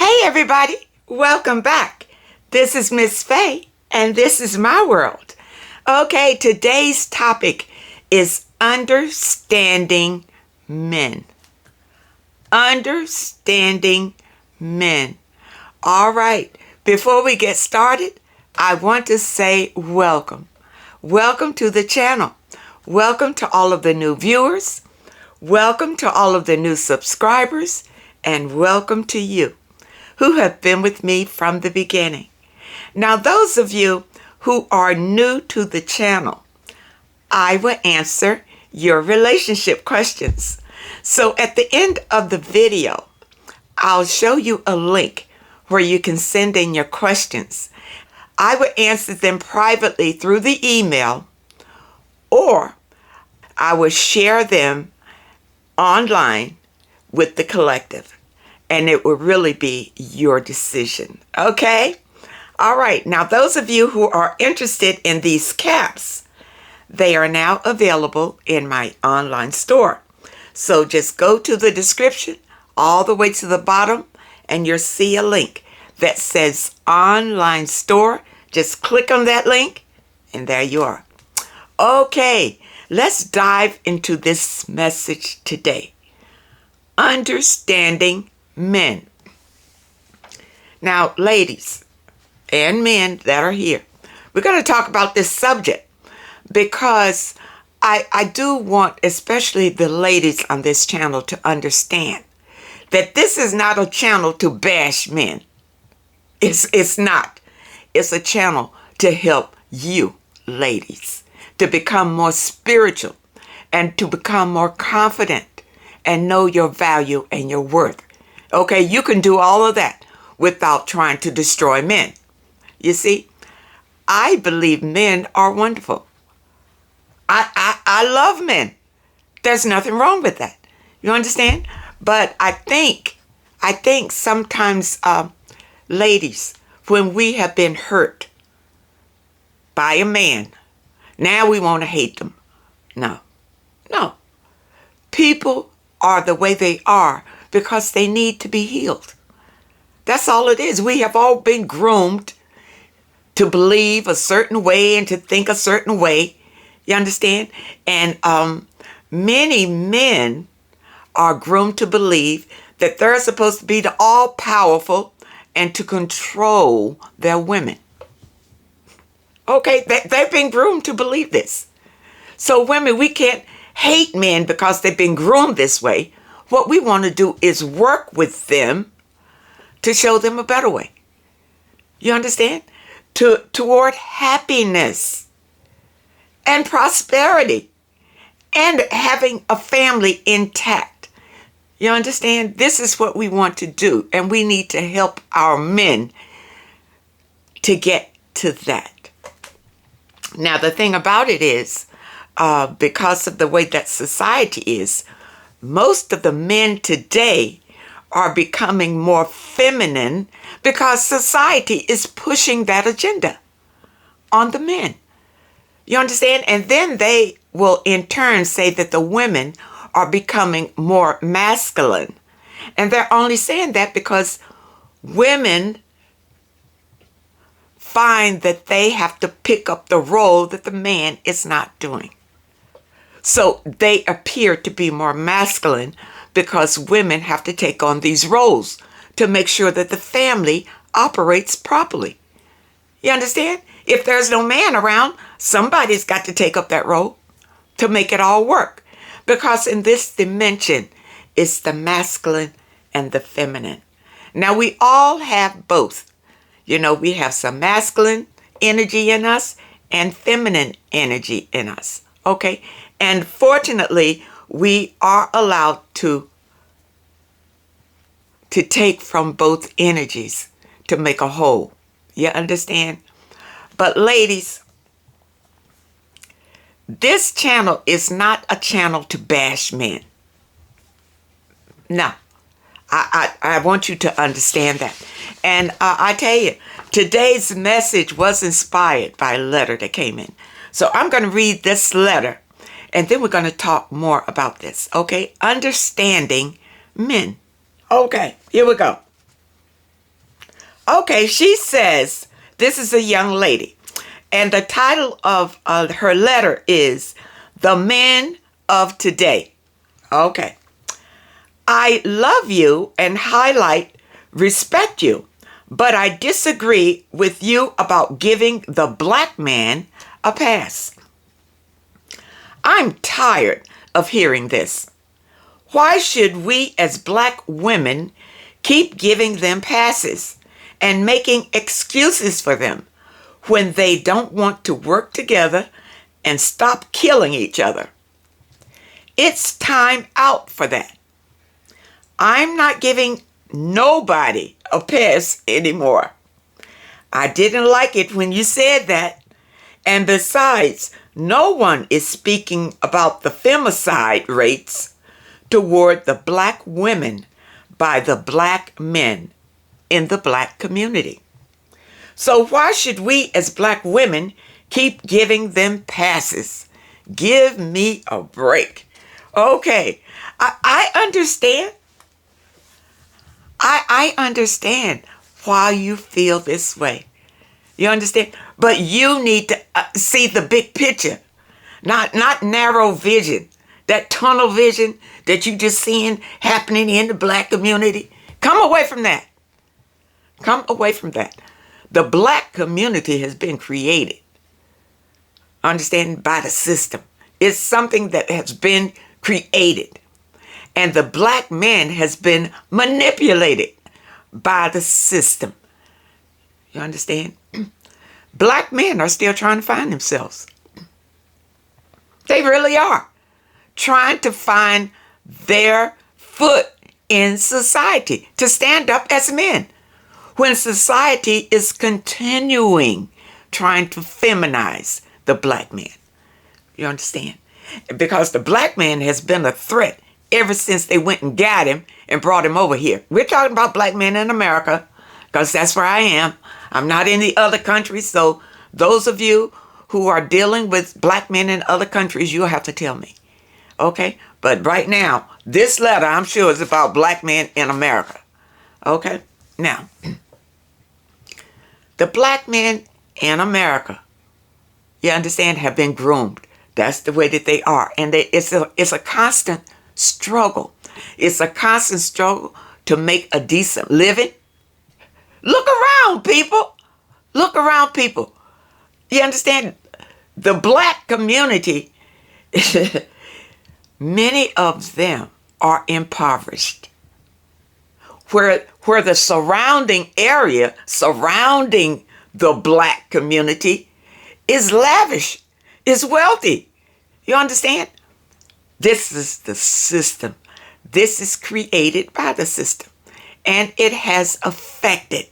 Hey everybody, welcome back. This is Miss Faye and this is my world. Okay, today's topic is understanding men. Understanding men. All right, before we get started, I want to say welcome. Welcome to the channel. Welcome to all of the new viewers. Welcome to all of the new subscribers. And welcome to you who have been with me from the beginning. Now, those of you who are new to the channel, I will answer your relationship questions. So at the end of the video, I'll show you a link where you can send in your questions. I will answer them privately through the email, or I will share them online with the collective. And it will really be your decision. Okay? All right. Now, those of you who are interested in these caps, they are now available in my online store. So just go to the description all the way to the bottom and you'll see a link that says online store. Just click on that link and there you are. Okay, let's dive into this message today. Understanding men. Now, ladies and men that are here, we're going to talk about this subject because I do want, especially the ladies on this channel, to understand that this is not a channel to bash men. It's not. It's a channel to help you, ladies, to become more spiritual and to become more confident and know your value and your worth. Okay, you can do all of that without trying to destroy men. You see, I believe men are wonderful. I love men. There's nothing wrong with that. You understand? But I think sometimes, ladies, when we have been hurt by a man, now we want to hate them. No. People are the way they are because they need to be healed. That's all it is. We have all been groomed to believe a certain way and to think a certain way. You understand? And many men are groomed to believe that they're supposed to be the all-powerful and to control their women. Okay, they've been groomed to believe this. So women, we can't hate men because they've been groomed this way. What we want to do is work with them to show them a better way. You understand? Toward happiness and prosperity and having a family intact. You understand? This is what we want to do, and we need to help our men to get to that. Now, the thing about it is, because of the way that society is, most of the men today are becoming more feminine because society is pushing that agenda on the men. You understand? And then they will in turn say that the women are becoming more masculine. And they're only saying that because women find that they have to pick up the role that the man is not doing. So they appear to be more masculine because women have to take on these roles to make sure that the family operates properly. You understand? If there's no man around, somebody's got to take up that role to make it all work. Because in this dimension, it's the masculine and the feminine. Now, we all have both. You know, we have some masculine energy in us and feminine energy in us. Okay? And fortunately, we are allowed to take from both energies to make a whole. You understand? But ladies, this channel is not a channel to bash men. No. I want you to understand that. And I tell you, today's message was inspired by a letter that came in. So I'm going to read this letter, and then we're going to talk more about this, okay? Understanding men. Okay, here we go. Okay, she says, this is a young lady, and the title of her letter is The Men of Today. Okay. I love you and respect you, but I disagree with you about giving the black man a pass. I'm tired of hearing this. Why should we as black women keep giving them passes and making excuses for them when they don't want to work together and stop killing each other? It's time out for that. I'm not giving nobody a pass anymore. I didn't like it when you said that. And besides, no one is speaking about the femicide rates toward the black women by the black men in the black community. So why should we as black women keep giving them passes? Give me a break. Okay, I understand. I understand why you feel this way. You understand? But you need to see the big picture, not narrow vision, that tunnel vision that you just seeing happening in the black community. Come away from that. Come away from that. The black community has been created, understand, by the system. It's something that has been created. And the black man has been manipulated by the system. You understand? Black men are still trying to find themselves. They really are. Trying to find their foot in society, to stand up as men. When society is continuing trying to feminize the black man. You understand? Because the black man has been a threat ever since they went and got him and brought him over here. We're talking about black men in America because that's where I am. I'm not in the other countries. So those of you who are dealing with black men in other countries, you'll have to tell me. Okay? But right now, this letter, I'm sure, is about black men in America. Okay? Now, the black men in America, you understand, have been groomed. That's the way that they are. And it's a constant struggle. It's a constant struggle to make a decent living. Look around, people. Look around, people. You understand? The black community, many of them are impoverished. Where the surrounding area, surrounding the black community, is lavish, is wealthy. You understand? This is the system. This is created by the system. And it has affected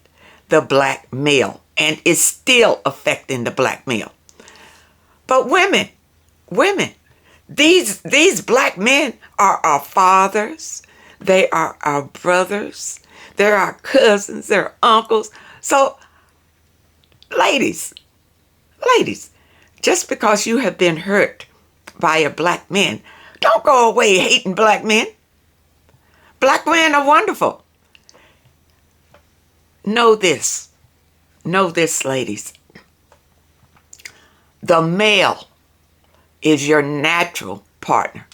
the black male and is still affecting the black male. But women, these black men are our fathers. They are our brothers. They're our cousins. They're uncles. So, ladies, just because you have been hurt by a black man, don't go away hating black men. Black men are wonderful. Know this, ladies. The male is your natural partner.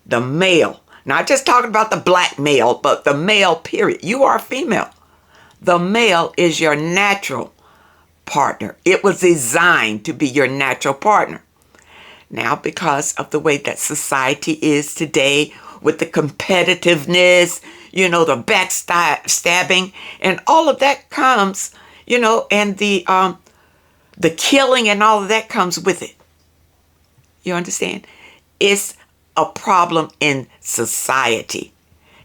The male. Not just talking about the black male, but the male, period. You are female. The male is your natural partner. It was designed to be your natural partner. Now, because of the way that society is today, with the competitiveness, the backstabbing, and all of that comes, and the killing and all of that comes with it. You understand? It's a problem in society,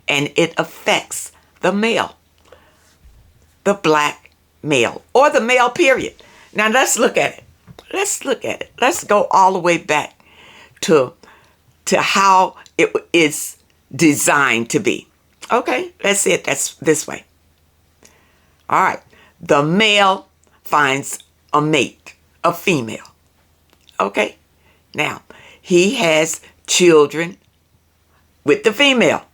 and it affects the male, the black male, or the male, period. Now, let's look at it. Let's go all the way back to how it is designed to be. Okay, let's see it this way. All right, the male finds a mate, a female. Okay, now he has children with the female.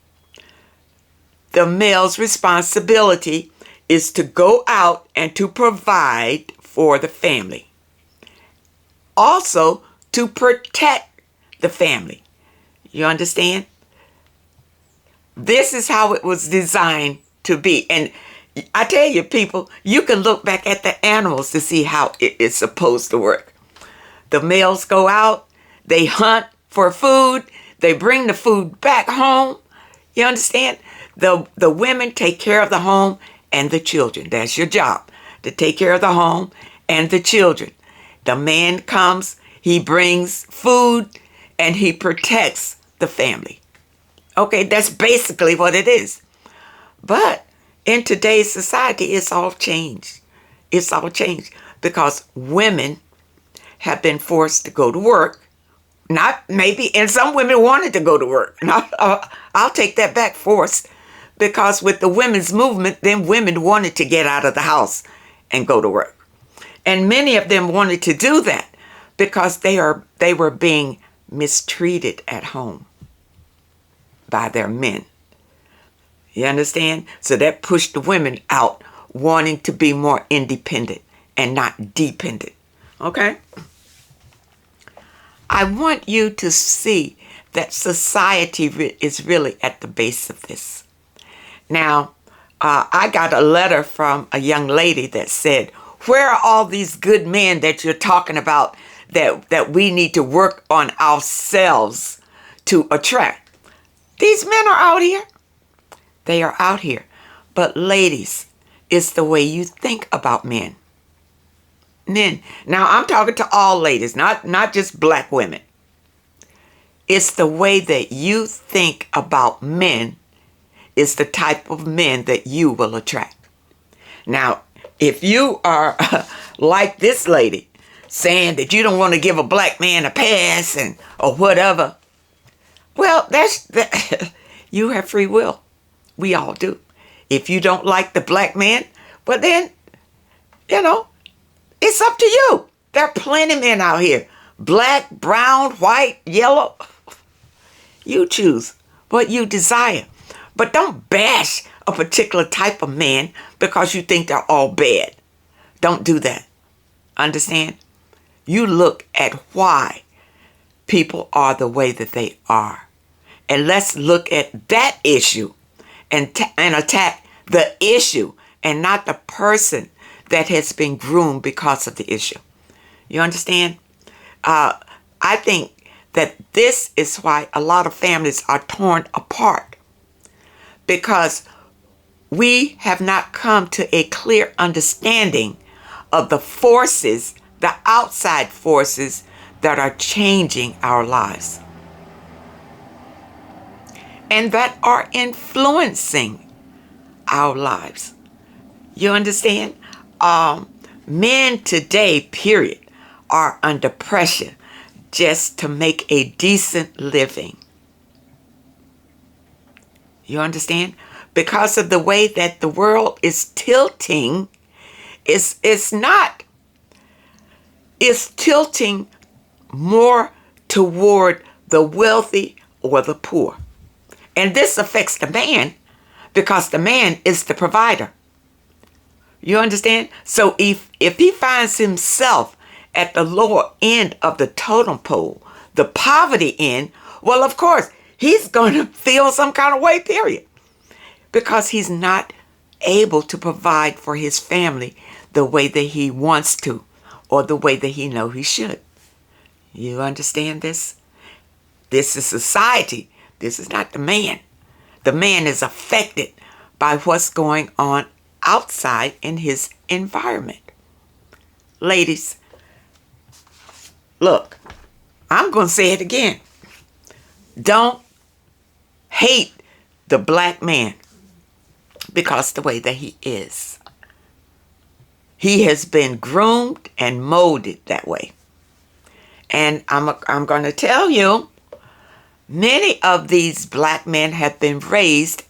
The male's responsibility is to go out and to provide for the family. Also, to protect the family. You understand? This is how it was designed to be. And I tell you, people, you can look back at the animals to see how it is supposed to work. The males go out, they hunt for food, they bring the food back home. You understand? The women take care of the home and the children. That's your job, to take care of the home and the children. The man comes, he brings food, and he protects the family. Okay, that's basically what it is. But in today's society, it's all changed. It's all changed because women have been forced to go to work. Not maybe, and some women wanted to go to work. And I'll take that back, forced, because with the women's movement, then women wanted to get out of the house and go to work. And many of them wanted to do that because they were being mistreated at home by their men. You understand? So that pushed the women out, wanting to be more independent and not dependent. Okay? I want you to see that society is really at the base of this. Now, I got a letter from a young lady that said, where are all these good men that you're talking about that we need to work on ourselves to attract? These men are out here. They are out here. But ladies, it's the way you think about men. Men. Now, I'm talking to all ladies, not just black women. It's the way that you think about men is the type of men that you will attract. Now, if you are like this lady, saying that you don't want to give a black man a pass or whatever, well, you have free will. We all do. If you don't like the black man, well then, it's up to you. There are plenty of men out here. Black, brown, white, yellow. You choose what you desire. But don't bash a particular type of man because you think they're all bad. Don't do that. Understand? You look at why people are the way that they are. And let's look at that issue and attack the issue and not the person that has been groomed because of the issue. You understand? I think that this is why a lot of families are torn apart, because we have not come to a clear understanding of the forces, the outside forces that are changing our lives and that are influencing our lives. You understand? Men today, period, are under pressure just to make a decent living. You understand? Because of the way that the world is tilting, it's tilting more toward the wealthy or the poor. And this affects the man because the man is the provider. You understand? So if he finds himself at the lower end of the totem pole, the poverty end, well, of course, he's going to feel some kind of way, period. Because he's not able to provide for his family the way that he wants to or the way that he knows he should. You understand this? This is society. This is not the man. The man is affected by what's going on outside in his environment. Ladies, look, I'm going to say it again. Don't hate the black man because the way that he is. He has been groomed and molded that way. And I'm going to tell you, many of these black men have been raised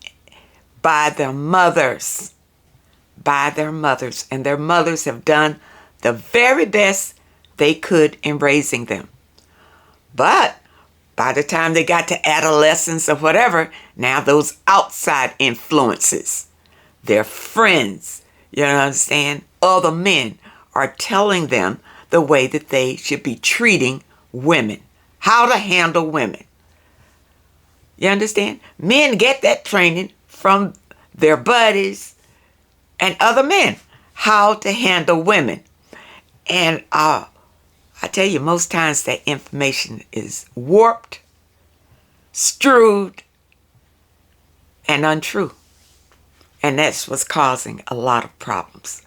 by their mothers. By their mothers. And their mothers have done the very best they could in raising them. But by the time they got to adolescence or whatever, now those outside influences, their friends, You understand? Other men are telling them the way that they should be treating women, how to handle women. You understand? Men get that training from their buddies and other men, how to handle women. And I tell you, most times that information is warped, strewed, and untrue. And that's what's causing a lot of problems.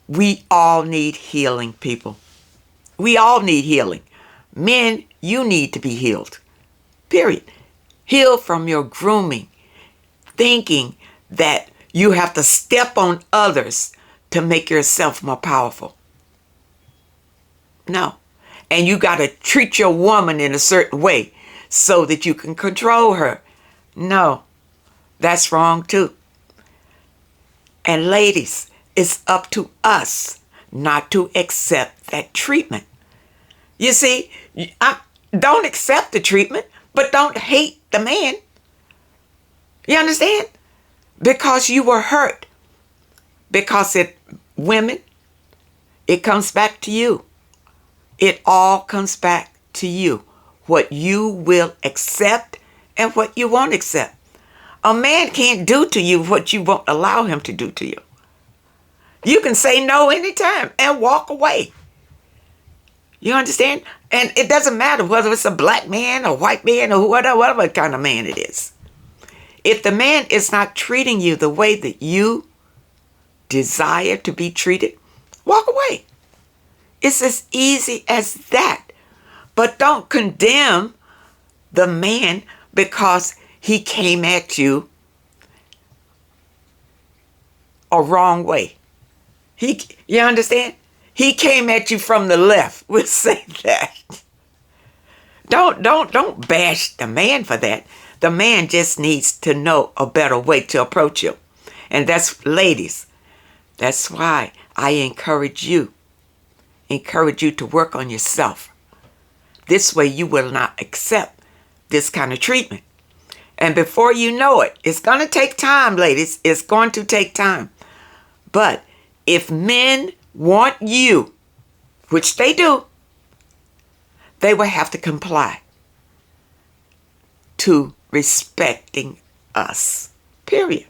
We all need healing, people. We all need healing. Men, you need to be healed. Period. Heal from your grooming, thinking that you have to step on others to make yourself more powerful. No. And you got to treat your woman in a certain way so that you can control her. No. That's wrong too. And ladies, it's up to us not to accept that treatment. You see, don't accept the treatment, but don't hate the man. You understand? Because you were hurt. Because women, it comes back to you. It all comes back to you. What you will accept and what you won't accept. A man can't do to you what you won't allow him to do to you. You can say no anytime and walk away. You understand? And it doesn't matter whether it's a black man, a white man, or whatever kind of man it is. If the man is not treating you the way that you desire to be treated, walk away. It's as easy as that. But don't condemn the man because he came at you a wrong way. You understand? He came at you from the left. We'll say that. Don't bash the man for that. The man just needs to know a better way to approach you. And that's, ladies, that's why I encourage you to work on yourself. This way you will not accept this kind of treatment. And before you know it, it's going to take time, ladies. It's going to take time. But if men want you, which they do, they will have to comply to respecting us, period.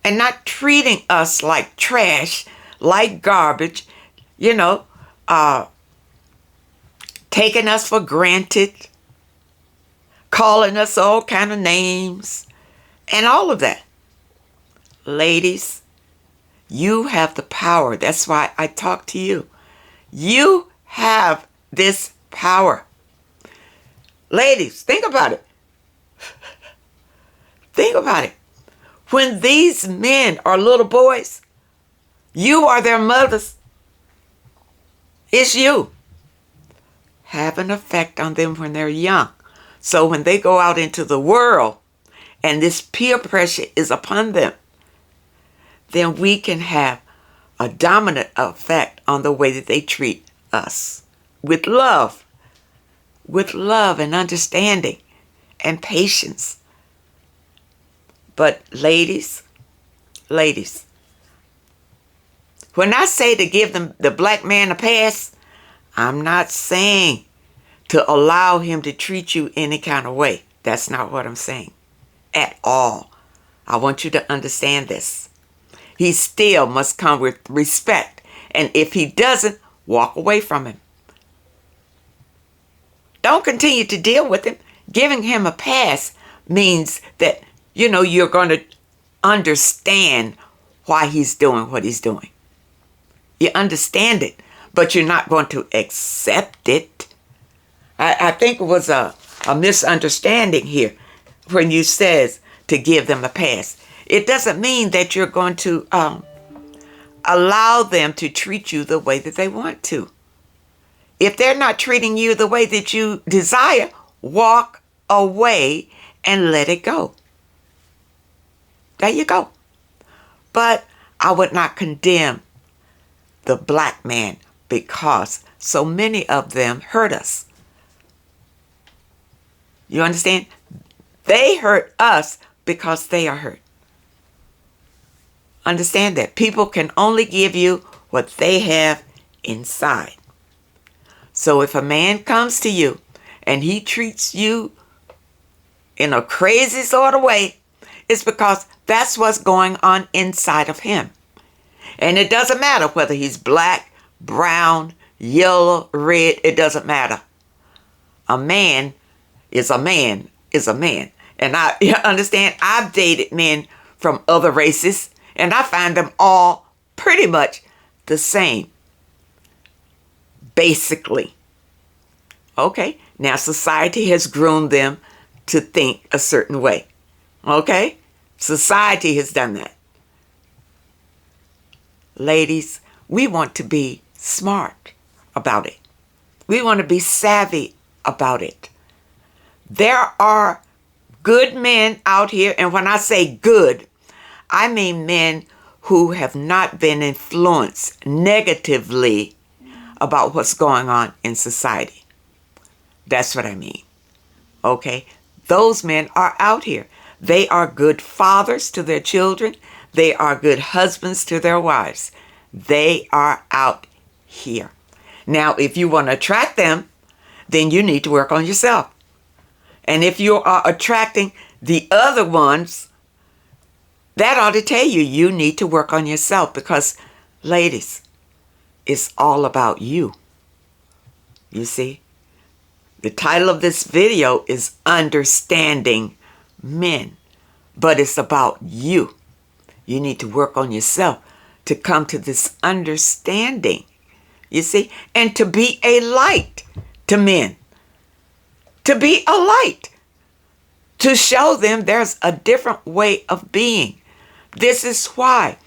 And not treating us like trash, like garbage, taking us for granted, calling us all kind of names, and all of that. Ladies, you have the power. That's why I talk to you. You have this power. Ladies, think about it. Think about it. When these men are little boys, you are their mothers. It's you. Have an effect on them when they're young. So when they go out into the world and this peer pressure is upon them, then we can have a dominant effect on the way that they treat us. With love and understanding and patience. But ladies, when I say to give the black man a pass, I'm not saying to allow him to treat you any kind of way. That's not what I'm saying at all. I want you to understand this. He still must come with respect. And if he doesn't, walk away from him. Don't continue to deal with him. Giving him a pass means that, you're going to understand why he's doing what he's doing. You understand it, but you're not going to accept it. I think it was a misunderstanding here when you says to give them a pass. It doesn't mean that you're going to allow them to treat you the way that they want to. If they're not treating you the way that you desire, walk away and let it go. There you go. But I would not condemn the black man because so many of them hurt us. You understand? They hurt us because they are hurt. Understand that people can only give you what they have inside. So if a man comes to you and he treats you in a crazy sort of way, it's because that's what's going on inside of him. And it doesn't matter whether he's black, brown, yellow, red, it doesn't matter. A man is a man is a man. And I understand I've dated men from other races, and I find them all pretty much the same. Basically. Okay, now society has groomed them to think a certain way. Okay? Society has done that. Ladies, we want to be smart about it. We want to be savvy about it. There are good men out here, and when I say good, I mean men who have not been influenced negatively about what's going on in society. That's what I mean. Okay? Those men are out here. They are good fathers to their children. They are good husbands to their wives. They are out here. Now, if you want to attract them, then you need to work on yourself. And if you are attracting the other ones, that ought to tell you you need to work on yourself, because, ladies, it's all about you. You see? The title of this video is Understanding Men, but it's about you. You need to work on yourself to come to this understanding, you see, and to be a light to men. To be a light. To show them there's a different way of being. This is why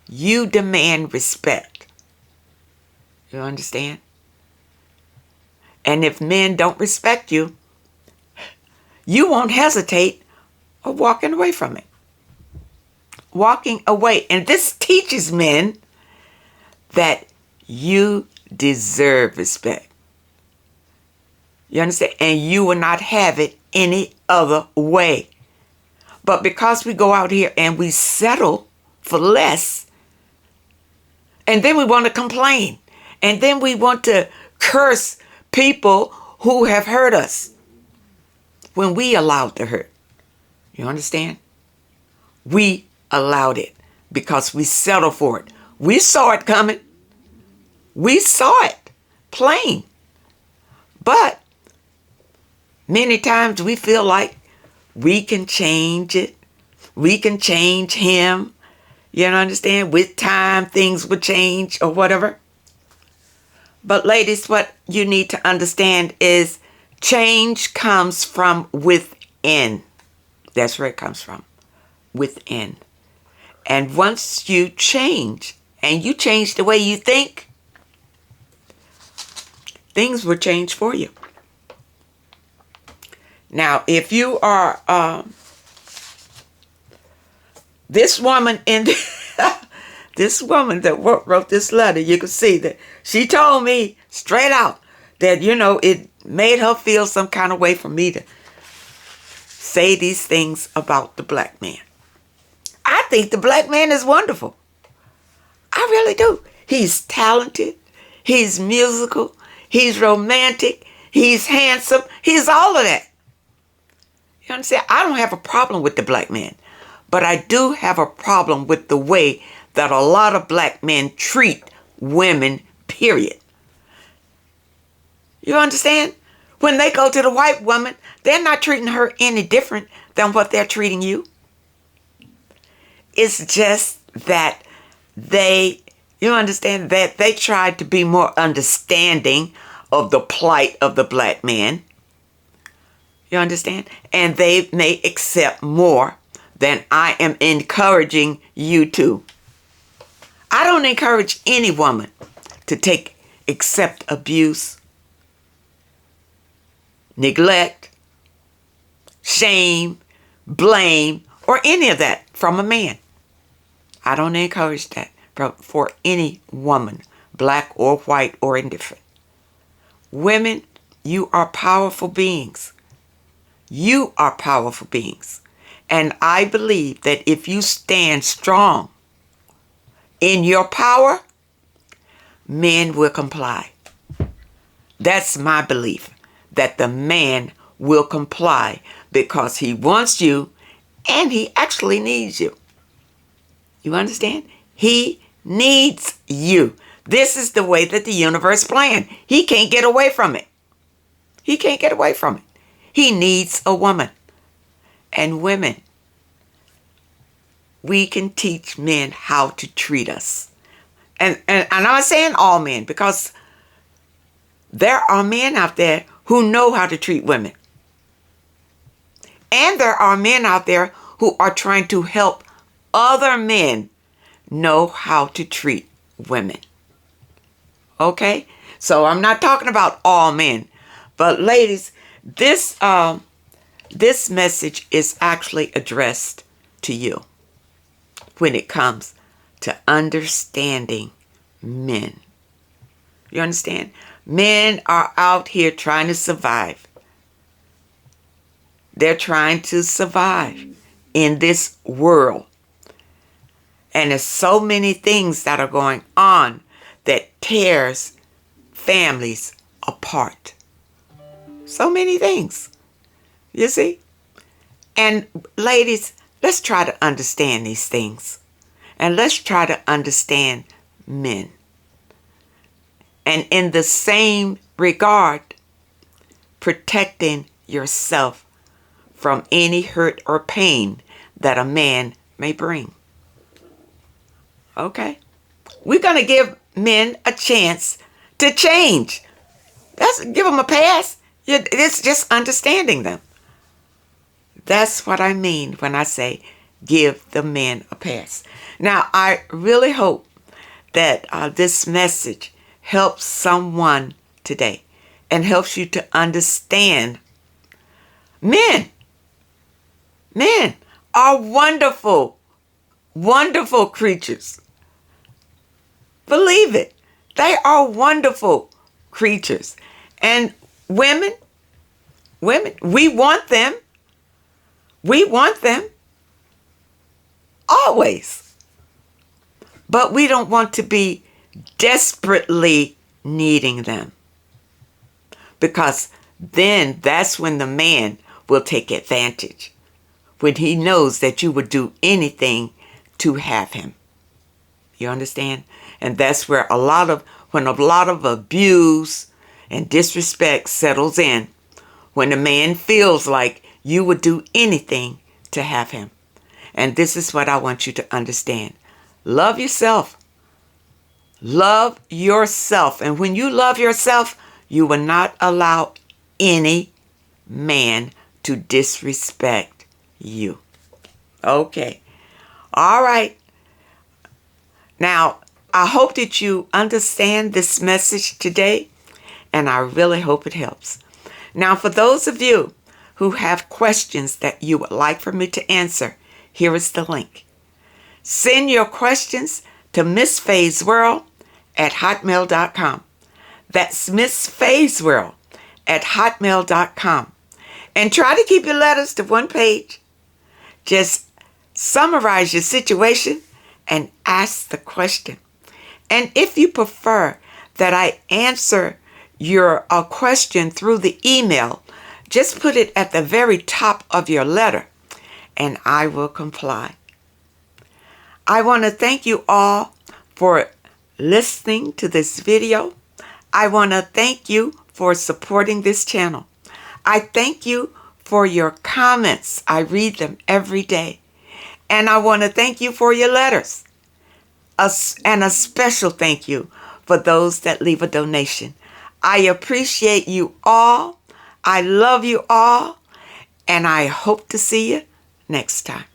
you demand respect. You understand? And if men don't respect you, you won't hesitate of walking away from it. Walking away. And this teaches men that you deserve respect. You understand? And you will not have it any other way. But because we go out here and we settle for less, and then we want to complain, and then we want to curse people who have hurt us when we allowed the hurt. You understand? We allowed it because we settled for it. We saw it coming. We saw it plain. But many times we feel like we can change it. We can change him. You understand? With time, things will change or whatever. But ladies, what you need to understand is change comes from within. That's where it comes from. Within. And once you change, and you change the way you think, things will change for you. Now, if you are this woman in this woman that wrote this letter, you can see that she told me straight out that, it made her feel some kind of way for me to say these things about the black man. I think the black man is wonderful. I really do. He's talented. He's musical. He's romantic. He's handsome. He's all of that. You understand? I don't have a problem with the black man, but I do have a problem with the way that a lot of black men treat women, period. You understand? When they go to the white woman, they're not treating her any different than what they're treating you. It's just that you understand, that they tried to be more understanding of the plight of the black man. You understand? And they may accept more than I am encouraging you to. I don't encourage any woman to accept abuse, neglect, shame, blame, or any of that from a man. I don't encourage that for any woman, black or white or indifferent. Women, you are powerful beings. You are powerful beings. And I believe that if you stand strong in your power, men will comply. That's my belief, that the man will comply because he wants you and he actually needs you. You understand? He needs you. This is the way that the universe planned. He can't get away from it. He can't get away from it. He needs a woman. And women, we can teach men how to treat us. And I'm not saying all men, because there are men out there who know how to treat women. And there are men out there who are trying to help other men know how to treat women. Okay? So I'm not talking about all men. But ladies, this message is actually addressed to you when it comes to understanding men. You understand? Men are out here trying to survive. They're trying to survive in this world. And there's so many things that are going on that tears families apart. So many things. You see? And ladies, let's try to understand these things. And let's try to understand men. And in the same regard, protecting yourself from any hurt or pain that a man may bring. Okay? We're going to give men a chance to change. Give them a pass. It's just understanding them. That's what I mean when I say give the men a pass. Now, I really hope that this message helps someone today and helps you to understand men. Men are wonderful, wonderful creatures. Believe it. They are wonderful creatures. And women, we want them. We want them always. But we don't want to be desperately needing them. Because then that's when the man will take advantage. When he knows that you would do anything to have him. You understand? And that's where when a lot of abuse and disrespect settles in. When a man feels like you would do anything to have him. And this is what I want you to understand. Love yourself. Love yourself. And when you love yourself, you will not allow any man to disrespect you. Okay. All right. Now, I hope that you understand this message today, and I really hope it helps. Now, for those of you who have questions that you would like for me to answer, here is the link. Send your questions to MissFayesWorld@hotmail.com. That's MissFayesWorld@hotmail.com. And try to keep your letters to one page. Just summarize your situation and ask the question. And if you prefer that I answer your question through the email, just put it at the very top of your letter and I will comply. I want to thank you all for listening to this video. I want to thank you for supporting this channel. I thank you for your comments. I read them every day. And I want to thank you for your letters. And a special thank you for those that leave a donation. I appreciate you all. I love you all. And I hope to see you next time.